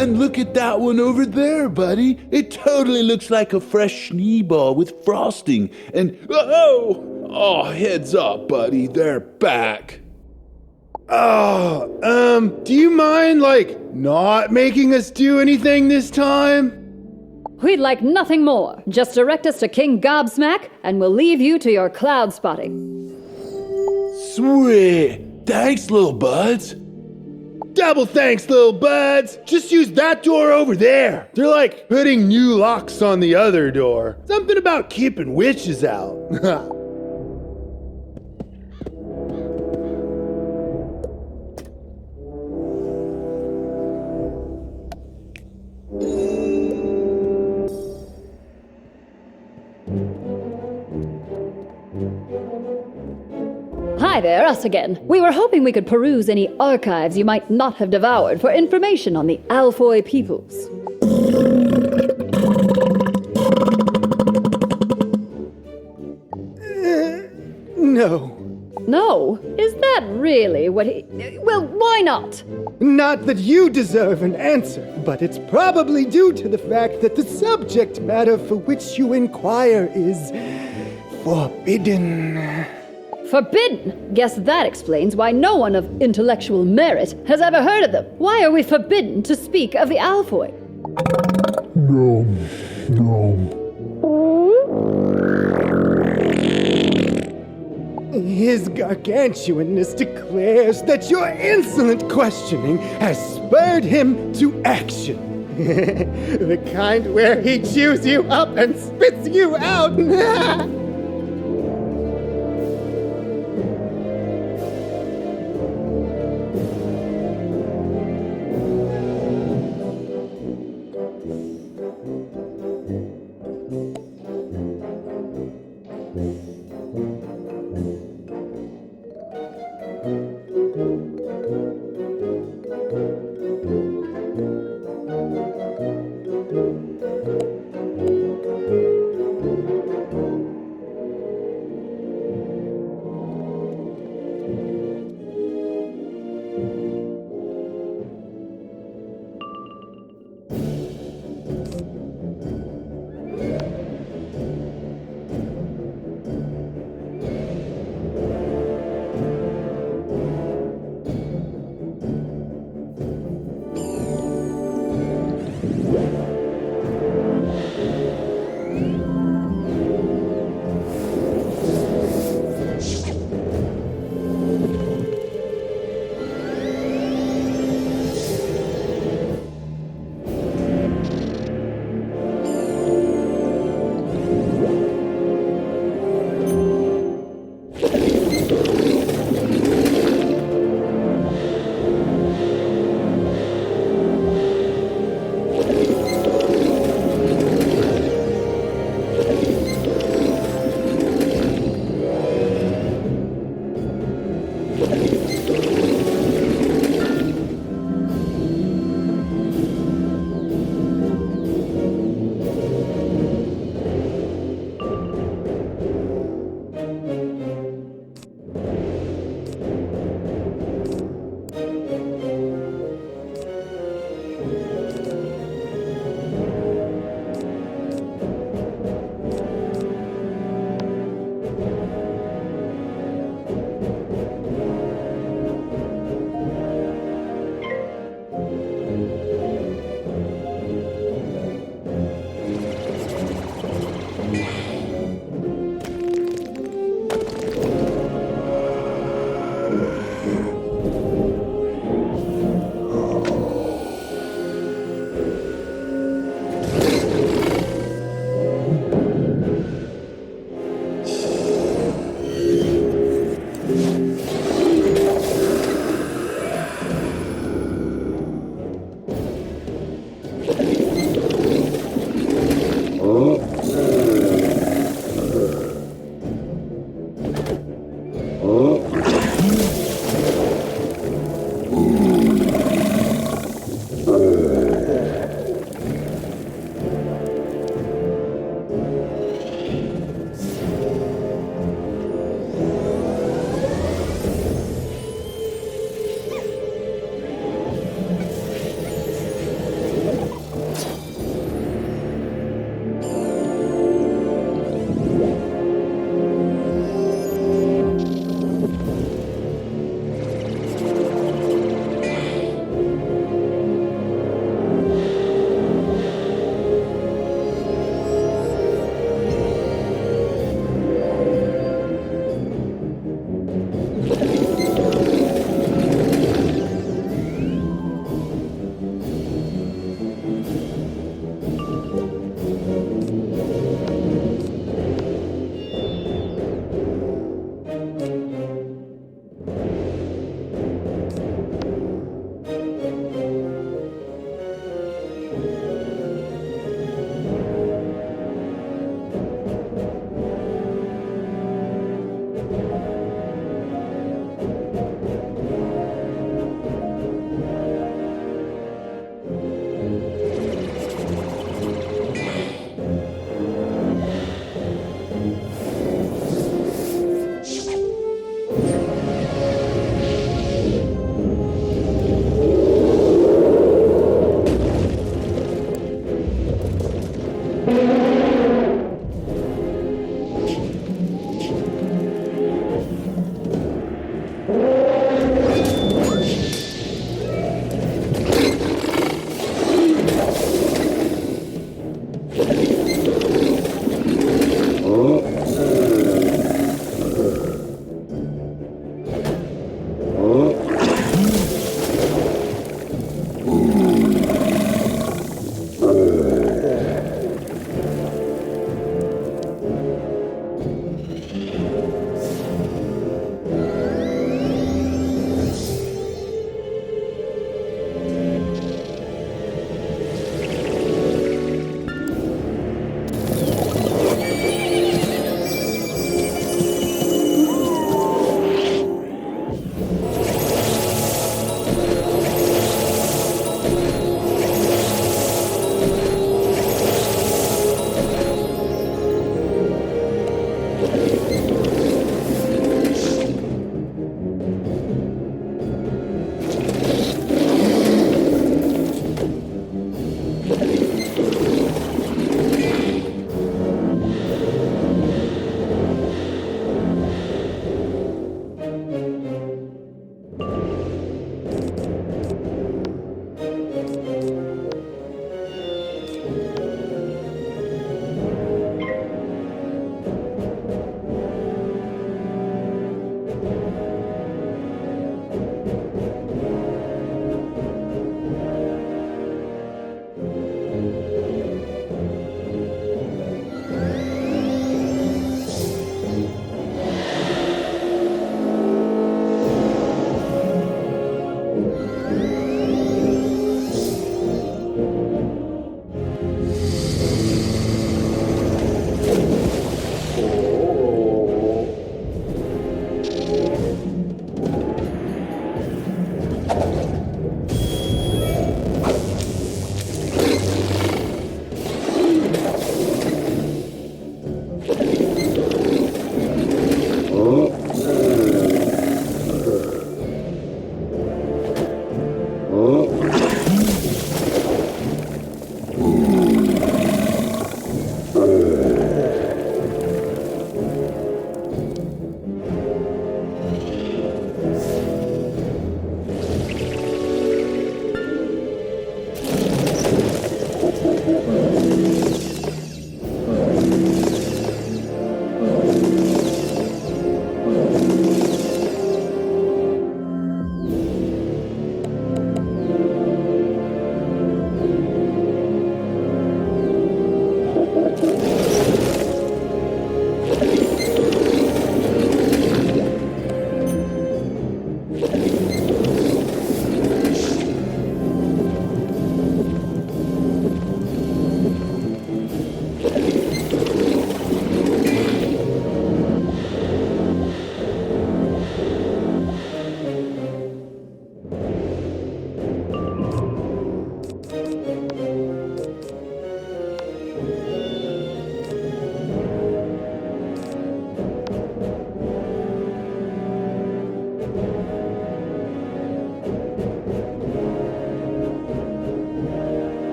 And look at that one over there, buddy. It totally looks like a fresh Schneeball with frosting. And, oh, heads up, buddy. They're back. Do you mind, not making us do anything this time? We'd like nothing more. Just direct us to King Gobbsmack, and we'll leave you to your cloud spotting. Sweet. Thanks, little buds. Double thanks, little buds. Just use that door over there. They're like putting new locks on the other door. Something about keeping witches out. Hi there, us again. We were hoping we could peruse any archives you might not have devoured for information on the Alfoy peoples. No. No? Is that really what he... Well, why not? Not that you deserve an answer, but it's probably due to the fact that the subject matter for which you inquire is forbidden. Forbidden? Guess that explains why no one of intellectual merit has ever heard of them. Why are we forbidden to speak of the Alfoy? No. His gargantuanness declares that your insolent questioning has spurred him to action. The kind where he chews you up and spits you out.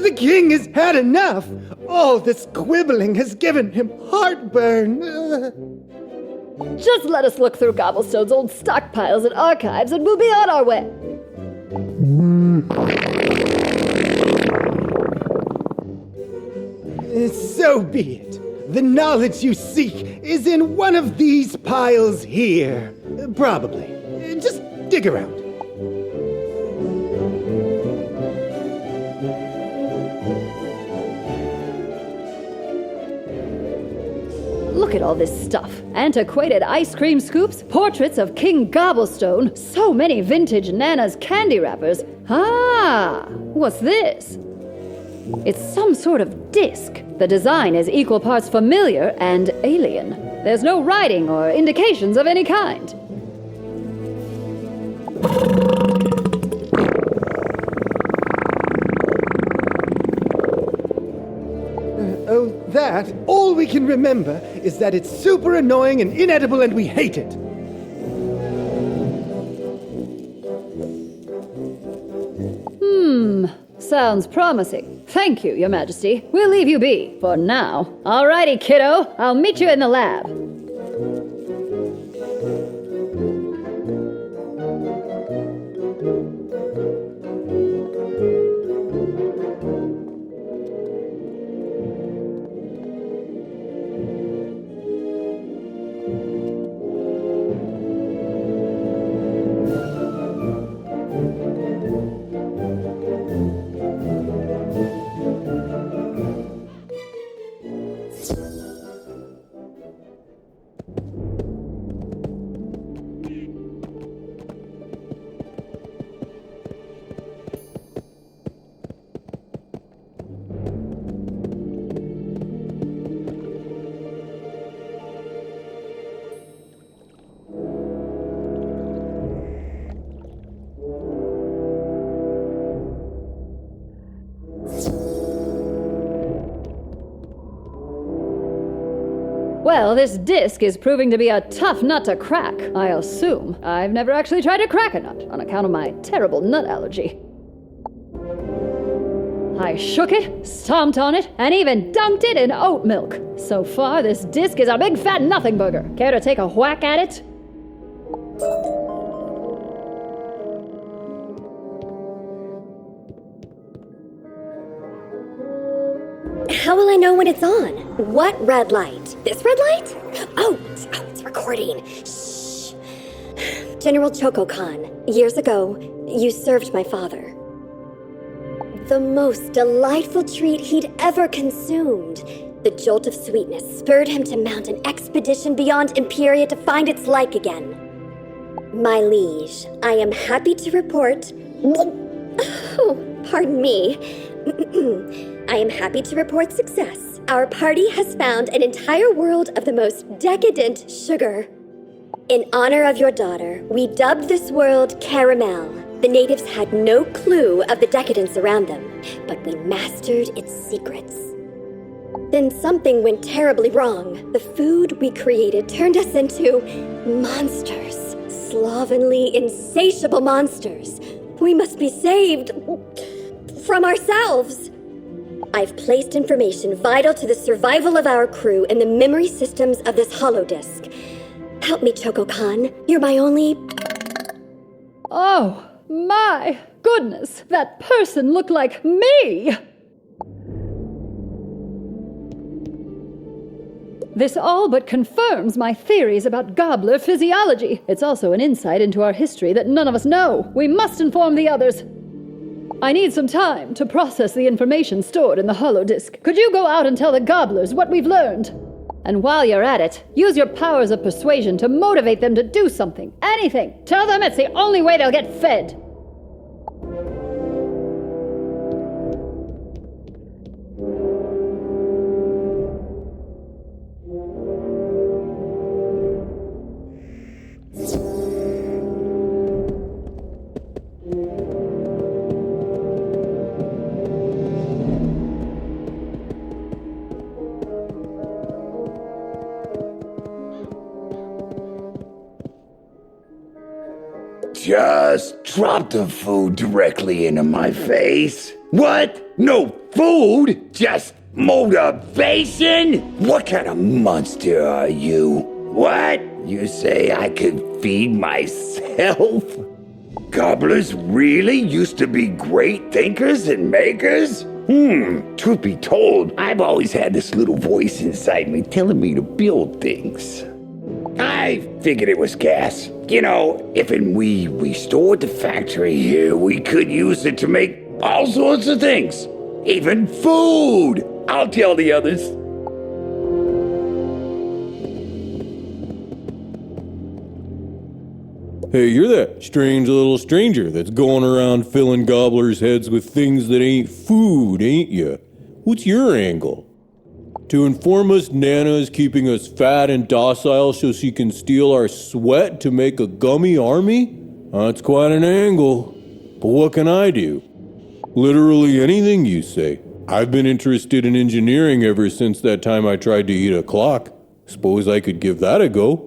The king has had enough. All this quibbling has given him heartburn. Just let us look through Gobblestone's old stockpiles and archives and we'll be on our way. So be it. The knowledge you seek is in one of these piles here. Probably. Just dig around. Look at all this stuff. Antiquated ice cream scoops, portraits of King Gobblestone, so many vintage Nana's candy wrappers. Ah, what's this? It's some sort of disc. The design is equal parts familiar and alien. There's no writing or indications of any kind. Oh, that? All we can remember is that it's super annoying and inedible and we hate it. Sounds promising. Thank you, Your Majesty. We'll leave you be for now. Alrighty, kiddo. I'll meet you in the lab. Well, this disc is proving to be a tough nut to crack, I assume. I've never actually tried to crack a nut on account of my terrible nut allergy. I shook it, stomped on it, and even dunked it in oat milk. So far, this disc is a big fat nothing burger. Care to take a whack at it? How will I know when it's on? What red light? This red light? Oh, it's recording. Shh. General Choco-Khan, years ago, you served my father. The most delightful treat he'd ever consumed. The jolt of sweetness spurred him to mount an expedition beyond Imperia to find its like again. My liege, I am happy to report... Oh, pardon me. I am happy to report success. Our party has found an entire world of the most decadent sugar. In honor of your daughter, we dubbed this world Karamelle. The natives had no clue of the decadence around them, but we mastered its secrets. Then something went terribly wrong. The food we created turned us into monsters. Slovenly, insatiable monsters. We must be saved from ourselves. I've placed information vital to the survival of our crew in the memory systems of this holodisk. Help me, Choco-Khan. You're my only... Oh, my goodness. That person looked like me. This all but confirms my theories about gobbler physiology. It's also an insight into our history that none of us know. We must inform the others. I need some time to process the information stored in the holodisk. Could you go out and tell the gobblers what we've learned? And while you're at it, use your powers of persuasion to motivate them to do something. Anything. Tell them it's the only way they'll get fed. Just drop the food directly into my face. What? No food? Just motivation? What kind of monster are you? What? You say I could feed myself? Gobblers really used to be great thinkers and makers? Truth be told, I've always had this little voice inside me telling me to build things. I figured it was gas. You know, if and we restored the factory here, we could use it to make all sorts of things. Even food! I'll tell the others. Hey, you're that strange little stranger that's going around filling gobblers' heads with things that ain't food, ain't ya? What's your angle? To inform us Nana is keeping us fat and docile so she can steal our sweat to make a gummy army? That's quite an angle. But what can I do? Literally anything you say. I've been interested in engineering ever since that time I tried to eat a clock. Suppose I could give that a go.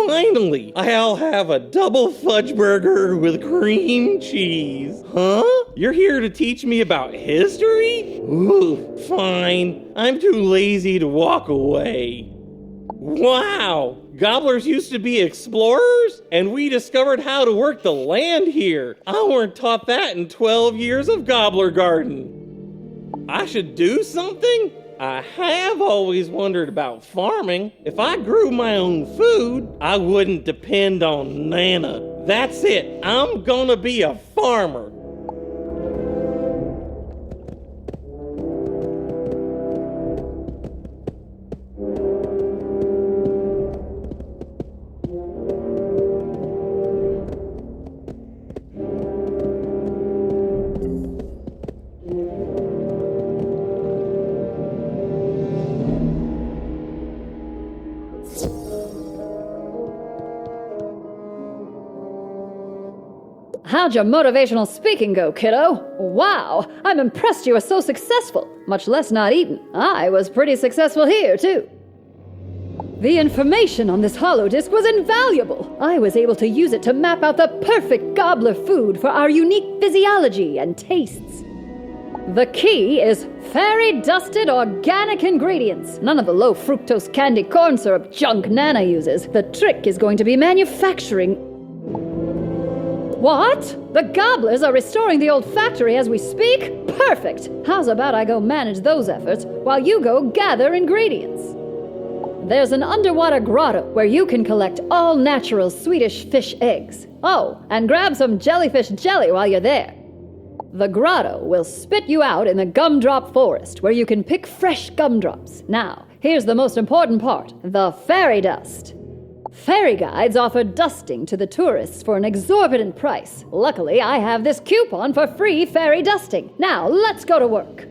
Finally, I'll have a double fudge burger with cream cheese. Huh? You're here to teach me about history? Ooh, fine. I'm too lazy to walk away. Wow! Gobblers used to be explorers, and we discovered how to work the land here. I weren't taught that in 12 years of Gobbler Garden. I should do something? I have always wondered about farming. If I grew my own food, I wouldn't depend on Nana. That's it. I'm gonna be a farmer. How'd your motivational speaking go, kiddo? Wow, I'm impressed you were so successful, much less not eaten. I was pretty successful here, too. The information on this holodisc was invaluable. I was able to use it to map out the perfect gobbler food for our unique physiology and tastes. The key is fairy-dusted organic ingredients. None of the low-fructose candy corn syrup junk Nana uses. The trick is going to be manufacturing... What? The gobblers are restoring the old factory as we speak? Perfect! How's about I go manage those efforts while you go gather ingredients? There's an underwater grotto where you can collect all natural Swedish fish eggs. Oh, and grab some jellyfish jelly while you're there. The grotto will spit you out in the gumdrop forest where you can pick fresh gumdrops. Now, here's the most important part, the fairy dust. Fairy guides offer dusting to the tourists for an exorbitant price. Luckily, I have this coupon for free fairy dusting. Now, let's go to work.